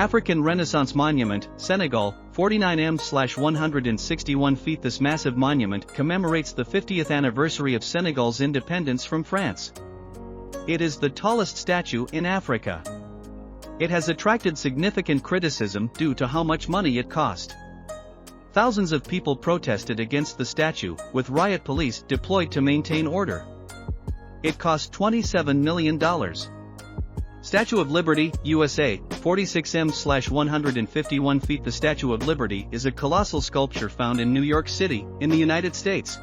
African Renaissance Monument, Senegal, 49m/161 feet. This massive monument commemorates the 50th anniversary of Senegal's independence from France. It is the tallest statue in Africa. It has attracted significant criticism due to how much money it cost. Thousands of people protested against the statue, with riot police deployed to maintain order. It cost $27 million. Statue of Liberty, USA, 46m/151 feet. The Statue of Liberty is a colossal sculpture found in New York City, in the United States.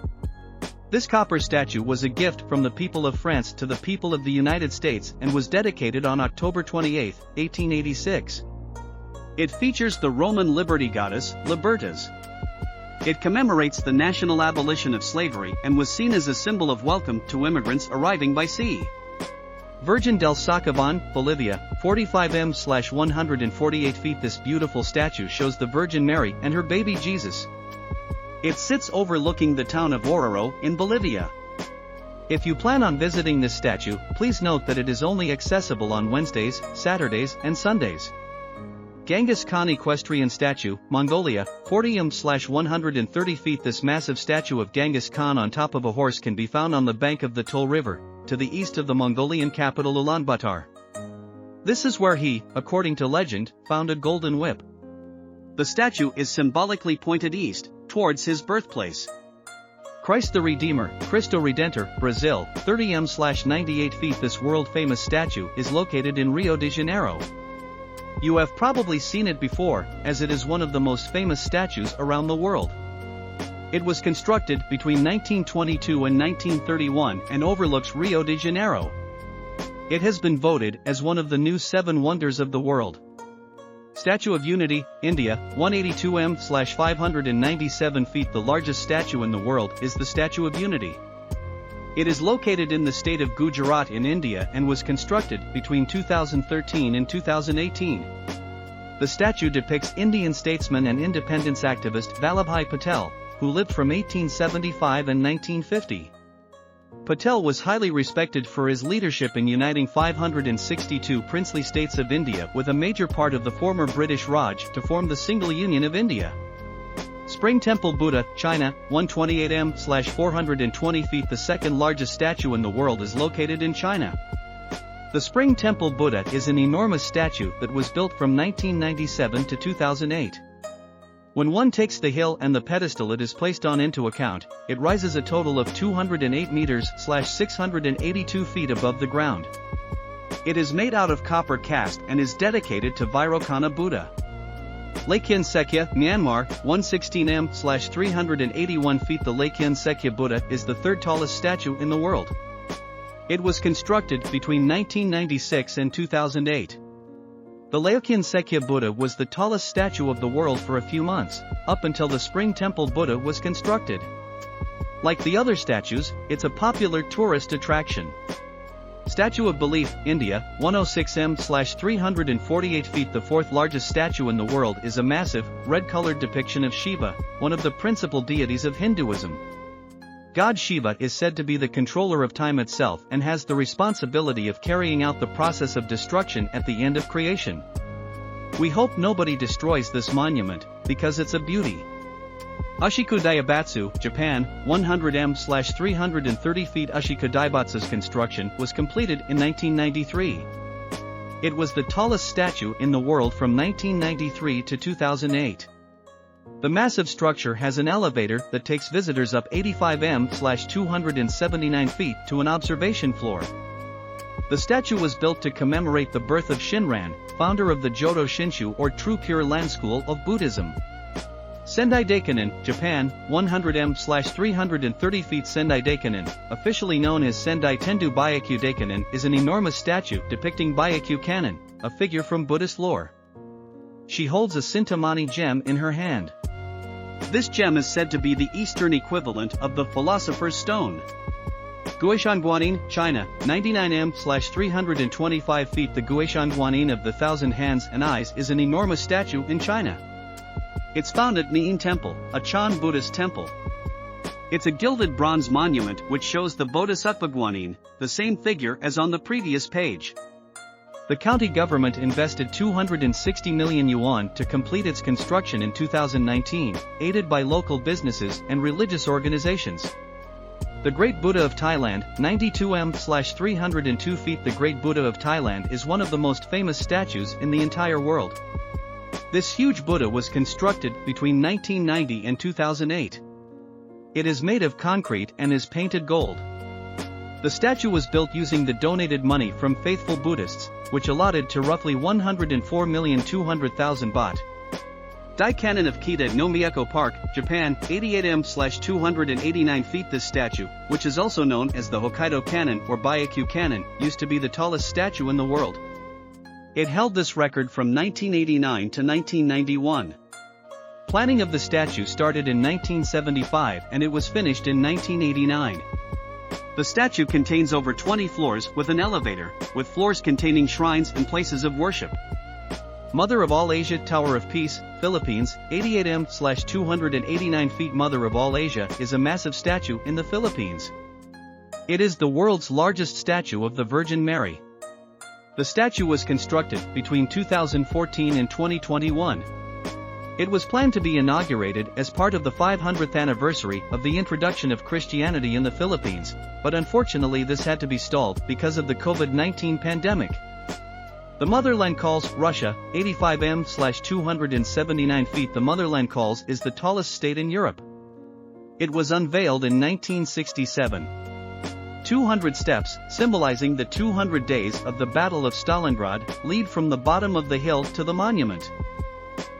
This copper statue was a gift from the people of France to the people of the United States and was dedicated on October 28, 1886. It features the Roman liberty goddess, Libertas. It commemorates the national abolition of slavery and was seen as a symbol of welcome to immigrants arriving by sea. Virgin del Socavon, Bolivia, 45m/148 feet. This beautiful statue shows the Virgin Mary and her baby Jesus. It sits overlooking the town of Oruro, in Bolivia. If you plan on visiting this statue, please note that it is only accessible on Wednesdays, Saturdays, and Sundays. Genghis Khan Equestrian Statue, Mongolia, 40m/130 feet. This massive statue of Genghis Khan on top of a horse can be found on the bank of the Tol River, to the east of the Mongolian capital Ulaanbaatar. This is where he, according to legend, found a golden whip. The statue is symbolically pointed east, towards his birthplace. Christ the Redeemer, Cristo Redentor, Brazil, 30m/98 feet. This world-famous statue is located in Rio de Janeiro. You have probably seen it before, as it is one of the most famous statues around the world. It was constructed between 1922 and 1931 and overlooks Rio de Janeiro. It has been voted as one of the new 7 wonders of the world. Statue of Unity, India, 182m/597 feet. The largest statue in the world is the Statue of Unity. It is located in the state of Gujarat in India and was constructed between 2013 and 2018. The statue depicts Indian statesman and independence activist Vallabhbhai Patel, who lived from 1875 and 1950. Patel was highly respected for his leadership in uniting 562 princely states of India with a major part of the former British Raj to form the single Union of India. Spring Temple Buddha, China, 128m/420 feet. The second largest statue in the world is located in China. The Spring Temple Buddha is an enormous statue that was built from 1997 to 2008. When one takes the hill and the pedestal it is placed on into account, it rises a total of 208 meters/682 feet above the ground. It is made out of copper cast and is dedicated to Vairocana Buddha. Laikyen Sekya, Myanmar, 116m/381 feet. The Laikyen Sekya Buddha is the third tallest statue in the world. It was constructed between 1996 and 2008. The Laikyen Sekya Buddha was the tallest statue of the world for a few months, up until the Spring Temple Buddha was constructed. Like the other statues, it's a popular tourist attraction. Statue of Belief, India, 106m/348 feet. The fourth largest statue in the world is a massive, red-colored depiction of Shiva, one of the principal deities of Hinduism. God Shiva is said to be the controller of time itself and has the responsibility of carrying out the process of destruction at the end of creation. We hope nobody destroys this monument, because it's a beauty. Ushiko Daibatsu, Japan, 100m/330 feet. Ushiko Daibatsu's construction was completed in 1993. It was the tallest statue in the world from 1993 to 2008. The massive structure has an elevator that takes visitors up 85m/279 feet to an observation floor. The statue was built to commemorate the birth of Shinran, founder of the Jodo Shinshu or True Pure Land School of Buddhism. Sendai Daikonin, Japan, 100m/330 feet. Sendai Daikonin, officially known as Sendai Tendu Byakyu Daikonin, is an enormous statue depicting Byakyu Kannon, a figure from Buddhist lore. She holds a Sintamani gem in her hand. This gem is said to be the Eastern equivalent of the Philosopher's Stone. Guishan China, 99m/325 feet. The Guishan of the Thousand Hands and Eyes is an enormous statue in China. It's found at Niin Temple, a Chan Buddhist temple. It's a gilded bronze monument which shows the Bodhisattva Guanyin, the same figure as on the previous page. The county government invested 260 million yuan to complete its construction in 2019, aided by local businesses and religious organizations. The Great Buddha of Thailand, 92m/302 feet. The Great Buddha of Thailand is one of the most famous statues in the entire world. This huge Buddha was constructed between 1990 and 2008. It is made of concrete and is painted gold. The statue was built using the donated money from faithful Buddhists, which allotted to roughly 104,200,000 baht. Daikanon of Kita no Miyako Park, Japan, 88m/289 feet. This statue, which is also known as the Hokkaido Cannon or Byaku Cannon, used to be the tallest statue in the world. It held this record from 1989 to 1991. Planning of the statue started in 1975 and it was finished in 1989. The statue contains over 20 floors with an elevator, with floors containing shrines and places of worship. Mother of All Asia Tower of Peace, Philippines, 88m/289 feet. Mother of All Asia is a massive statue in the Philippines. It is the world's largest statue of the Virgin Mary. The statue was constructed between 2014 and 2021. It was planned to be inaugurated as part of the 500th anniversary of the introduction of Christianity in the Philippines, but unfortunately this had to be stalled because of the COVID-19 pandemic. The Motherland Calls, Russia, 85m/279 feet. The Motherland Calls is the tallest state in Europe. It was unveiled in 1967. 200 steps, symbolizing the 200 days of the Battle of Stalingrad, lead from the bottom of the hill to the monument.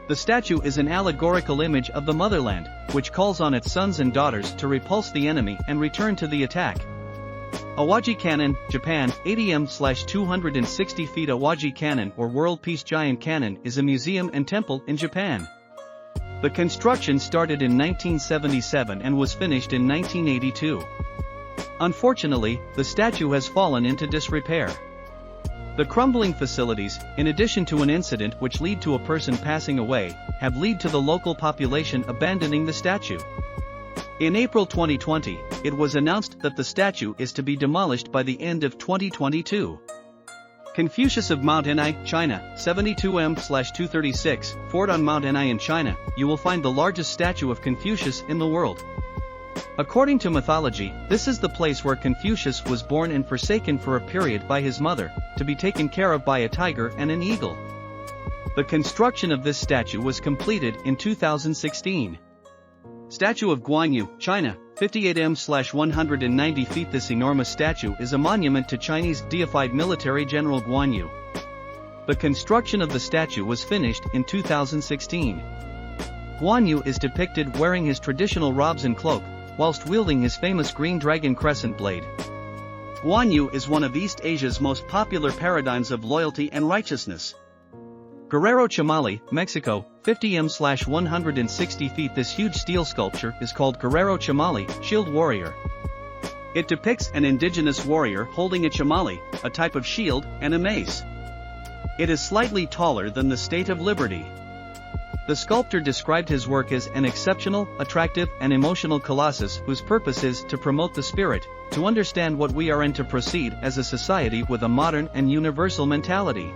The statue is an allegorical image of the motherland, which calls on its sons and daughters to repulse the enemy and return to the attack. Awaji Cannon, Japan, 80m/260 feet. Awaji Cannon or World Peace Giant Cannon is a museum and temple in Japan. The construction started in 1977 and was finished in 1982. Unfortunately, the statue has fallen into disrepair. The crumbling facilities, in addition to an incident which led to a person passing away, have led to the local population abandoning the statue. In April 2020, it was announced that the statue is to be demolished by the end of 2022. Confucius of Mount Enai, China, 72m/236, Fort on Mount Enai in China, you will find the largest statue of Confucius in the world. According to mythology, this is the place where Confucius was born and forsaken for a period by his mother, to be taken care of by a tiger and an eagle. The construction of this statue was completed in 2016. Statue of Guan Yu, China, 58m/190 feet. This enormous statue is a monument to Chinese deified military General Guan Yu. The construction of the statue was finished in 2016. Guan Yu is depicted wearing his traditional robes and cloak, whilst wielding his famous green dragon crescent blade. Guan Yu is one of East Asia's most popular paradigms of loyalty and righteousness. Guerrero Chamali, Mexico, 50m/160 feet. This huge steel sculpture is called Guerrero Chamali, Shield Warrior. It depicts an indigenous warrior holding a chamali, a type of shield, and a mace. It is slightly taller than the State of Liberty. The sculptor described his work as an exceptional, attractive, and emotional colossus whose purpose is to promote the spirit, to understand what we are and to proceed as a society with a modern and universal mentality.